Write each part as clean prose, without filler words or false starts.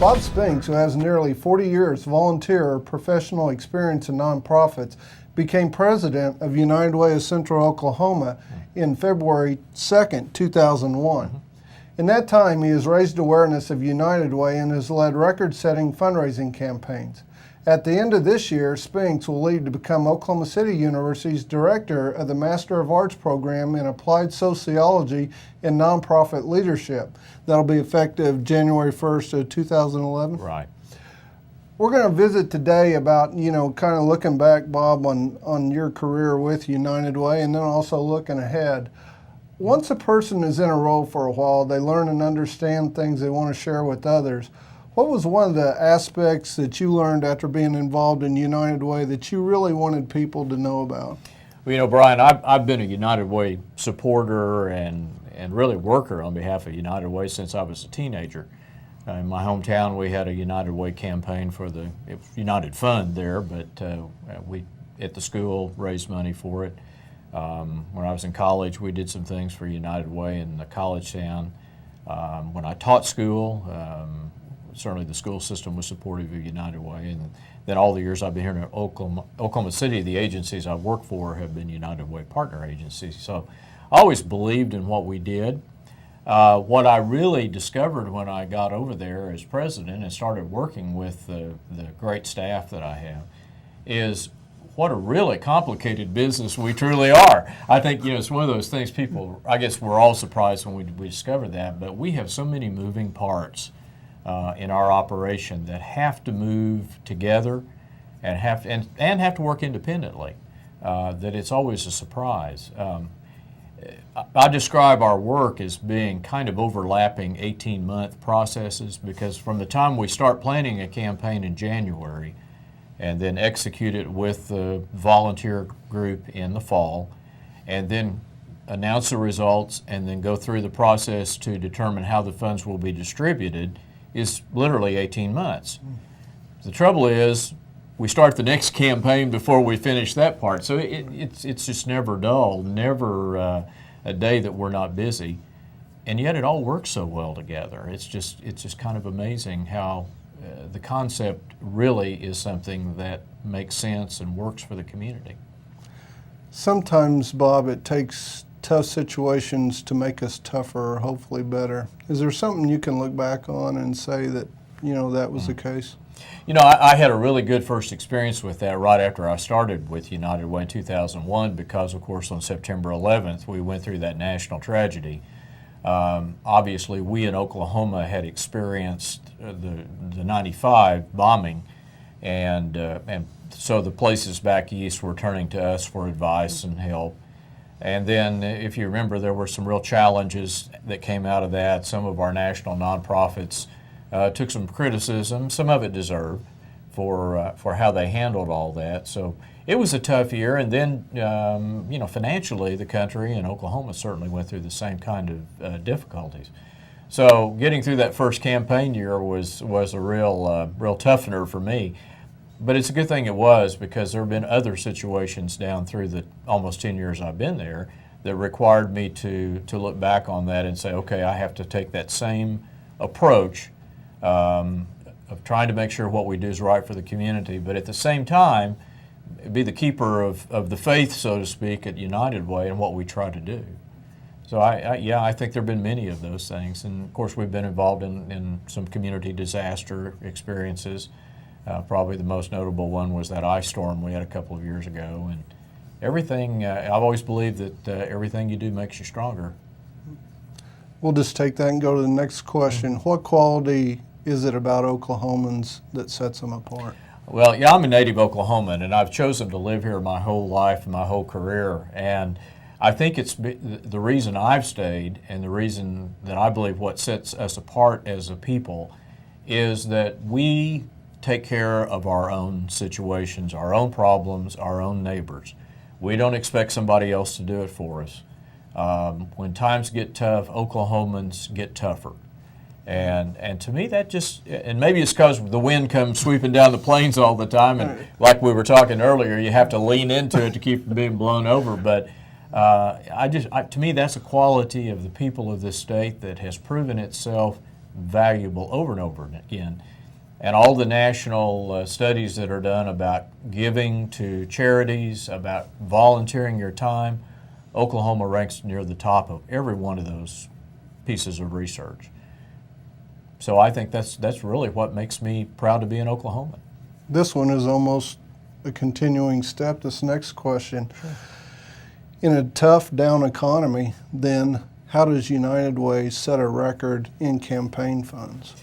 Bob Spinks, who has nearly 40 years volunteer professional experience in nonprofits, became president of United Way of Central Oklahoma in February 2nd, 2001. In that time, he has raised awareness of United Way and has led record-setting fundraising campaigns. At the end of this year, Spinks will leave to become Oklahoma City University's director of the Master of Arts program in Applied Sociology and Nonprofit Leadership. That'll be effective January 1st of 2011. Right. We're going to visit today about, kind of looking back, Bob, on your career with United Way, and then also looking ahead. Once a person is in a role for a while, they learn and understand things they want to share with others. What was one of the aspects that you learned after being involved in United Way that you really wanted people to know about? Well, Brian, I've been a United Way supporter and really worker on behalf of United Way since I was a teenager. In my hometown, we had a United Way campaign for the United Fund there, but we, at the school, raised money for it. When I was in college, we did some things for United Way in the college town. When I taught school, certainly the school system was supportive of United Way, and then all the years I've been here in Oklahoma City, the agencies I've worked for have been United Way partner agencies. So I always believed in what we did. What I really discovered when I got over there as president and started working with the great staff that I have is what a really complicated business we truly are. I think it's one of those things people, I guess we're all surprised when we discovered that, but we have so many moving parts in our operation that have to move together and have to work independently, that it's always a surprise. I describe our work as being kind of overlapping 18-month processes, because from the time we start planning a campaign in January and then execute it with the volunteer group in the fall, and then announce the results and then go through the process to determine how the funds will be distributed, is literally 18 months. The trouble is, we start the next campaign before we finish that part. So it's just never dull, never a day that we're not busy. And yet it all works so well together. It's just kind of amazing how the concept really is something that makes sense and works for the community. Sometimes, Bob, it takes tough situations to make us tougher or hopefully better. Is there something you can look back on and say that, that was the case? I had a really good first experience with that right after I started with United Way in 2001 because, of course, on September 11th, we went through that national tragedy. Obviously, we in Oklahoma had experienced the 95 bombing, and so the places back east were turning to us for advice and help. And then, if you remember, there were some real challenges that came out of that. Some of our national nonprofits took some criticism, some of it deserved, for how they handled all that. So it was a tough year. And then, financially, the country and Oklahoma certainly went through the same kind of difficulties. So getting through that first campaign year was a real toughener for me. But it's a good thing it was, because there have been other situations down through the almost 10 years I've been there that required me to look back on that and say, okay, I have to take that same approach of trying to make sure what we do is right for the community, but at the same time, be the keeper of the faith, so to speak, at United Way and what we try to do. So I think there have been many of those things. And of course, we've been involved in some community disaster experiences. Probably the most notable one was that ice storm we had a couple of years ago. And everything, I've always believed that everything you do makes you stronger. We'll just take that and go to the next question. What quality is it about Oklahomans that sets them apart? Well, I'm a native Oklahoman, and I've chosen to live here my whole life and my whole career. And I think it's the reason I've stayed, and the reason that I believe what sets us apart as a people is that we take care of our own situations, our own problems, our own neighbors. We don't expect somebody else to do it for us. When times get tough, Oklahomans get tougher. And to me, that just, and maybe it's because the wind comes sweeping down the plains all the time, and like we were talking earlier, you have to lean into it to keep from being blown over. But to me, that's a quality of the people of this state that has proven itself valuable over and over again. And all the national studies that are done about giving to charities, about volunteering your time, Oklahoma ranks near the top of every one of those pieces of research. So I think that's really what makes me proud to be an Oklahoman. This one is almost a continuing step. This next question. Sure. In a tough down economy, then how does United Way set a record in campaign funds?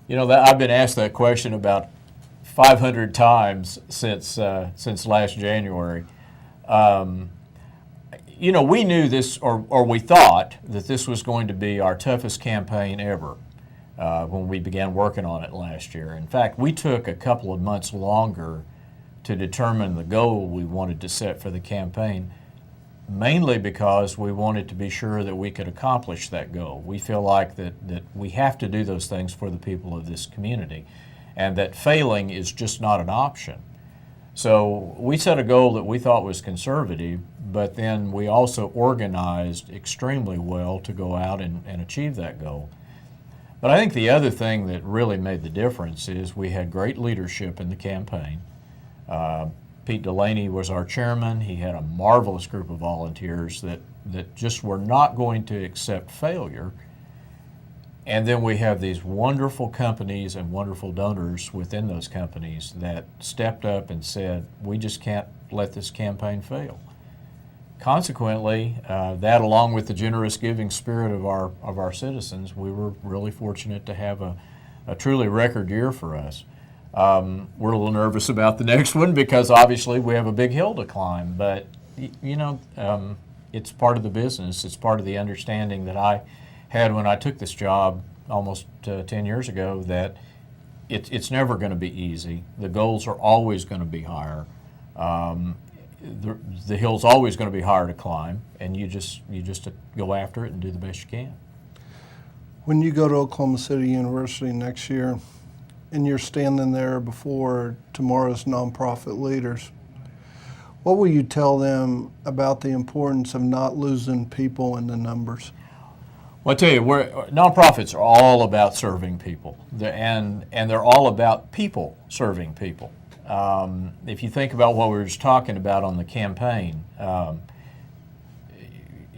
You know, I've been asked that question about 500 times since last January. You know, we knew this, or we thought that this was going to be our toughest campaign ever when we began working on it last year. In fact, we took a couple of months longer to determine the goal we wanted to set for the campaign, mainly because we wanted to be sure that we could accomplish that goal. We feel like that we have to do those things for the people of this community, and that failing is just not an option. So we set a goal that we thought was conservative, but then we also organized extremely well to go out and achieve that goal. But I think the other thing that really made the difference is we had great leadership in the campaign. Pete Delaney was our chairman. He had a marvelous group of volunteers that just were not going to accept failure. And then we have these wonderful companies and wonderful donors within those companies that stepped up and said, we just can't let this campaign fail. Consequently, that along with the generous giving spirit of our citizens, we were really fortunate to have a truly record year for us. We're a little nervous about the next one because obviously we have a big hill to climb, but you know, it's part of the business. It's part of the understanding that I had when I took this job almost 10 years ago, that it's never going to be easy. The goals are always going to be higher. The hill's always going to be higher to climb, and you just go after it and do the best you can. When you go to Oklahoma City University next year, and you're standing there before tomorrow's nonprofit leaders, what will you tell them about the importance of not losing people in the numbers? Well, I tell you, nonprofits are all about serving people, and they're all about people serving people. If you think about what we were just talking about on the campaign,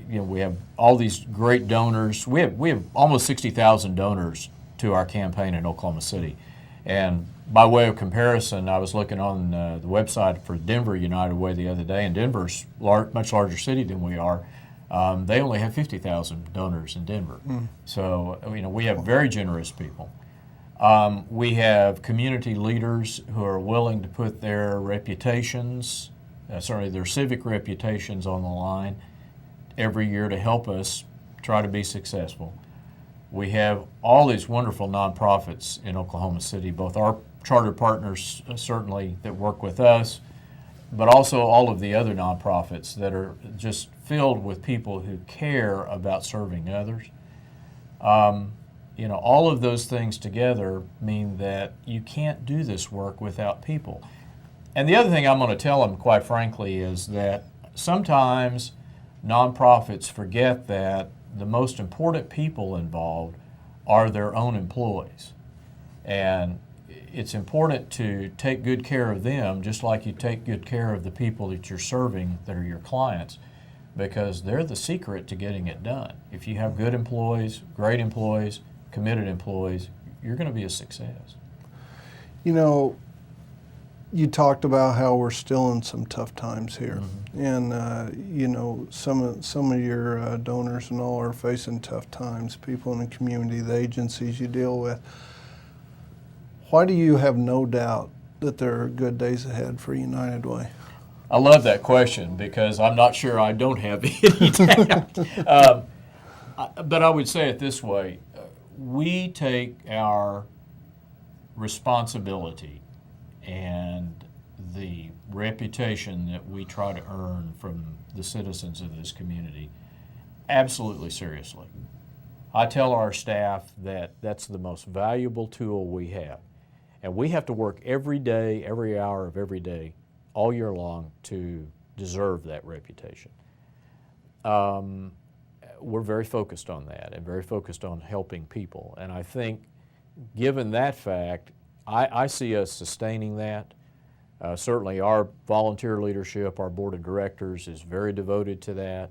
you know, we have all these great donors. We have almost 60,000 donors to our campaign in Oklahoma City. And by way of comparison, I was looking on the website for Denver United Way the other day, and Denver's much larger city than we are. They only have 50,000 donors in Denver. So, you know, we have very generous people. We have community leaders who are willing to put their reputations, their civic reputations on the line every year to help us try to be successful. We have all these wonderful nonprofits in Oklahoma City, both our charter partners certainly that work with us, but also all of the other nonprofits that are just filled with people who care about serving others. You know, all of those things together mean that you can't do this work without people. And the other thing I'm going to tell them, quite frankly, is that sometimes nonprofits forget that the most important people involved are their own employees. And it's important to take good care of them just like you take good care of the people that you're serving that are your clients, because they're the secret to getting it done. If you have good employees, great employees, committed employees, you're going to be a success. You know, you talked about how we're still in some tough times here, and you know, some of your donors and all are facing tough times. People in the community, the agencies you deal with. Why do you have no doubt that there are good days ahead for United Way? I love that question because I'm not sure I don't have any doubt. But I would say it this way: we take our responsibility and the reputation that we try to earn from the citizens of this community absolutely seriously. I tell our staff that that's the most valuable tool we have. And we have to work every day, every hour of every day, all year long to deserve that reputation. we're very focused on that and very focused on helping people. And I think, given that fact, I see us sustaining that. Certainly our volunteer leadership, our board of directors is very devoted to that.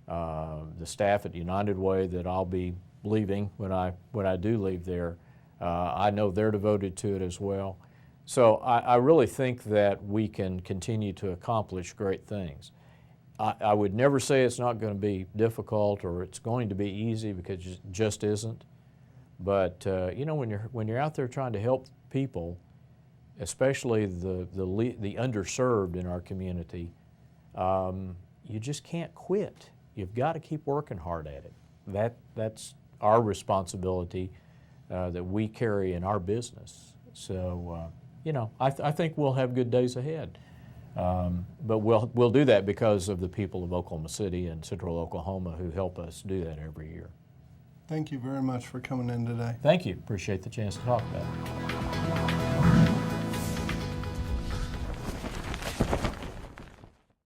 The staff at United Way that I'll be leaving when I do leave there, I know they're devoted to it as well. So I really think that we can continue to accomplish great things. I would never say it's not going to be difficult or it's going to be easy, because it just isn't. But you know, when you're out there trying to help people, especially the underserved in our community, you just can't quit. You've got to keep working hard at it. That's our responsibility that we carry in our business. So you know, I think we'll have good days ahead. But we'll do that because of the people of Oklahoma City and Central Oklahoma who help us do that every year. Thank you very much for coming in today. Thank you. Appreciate the chance to talk about it.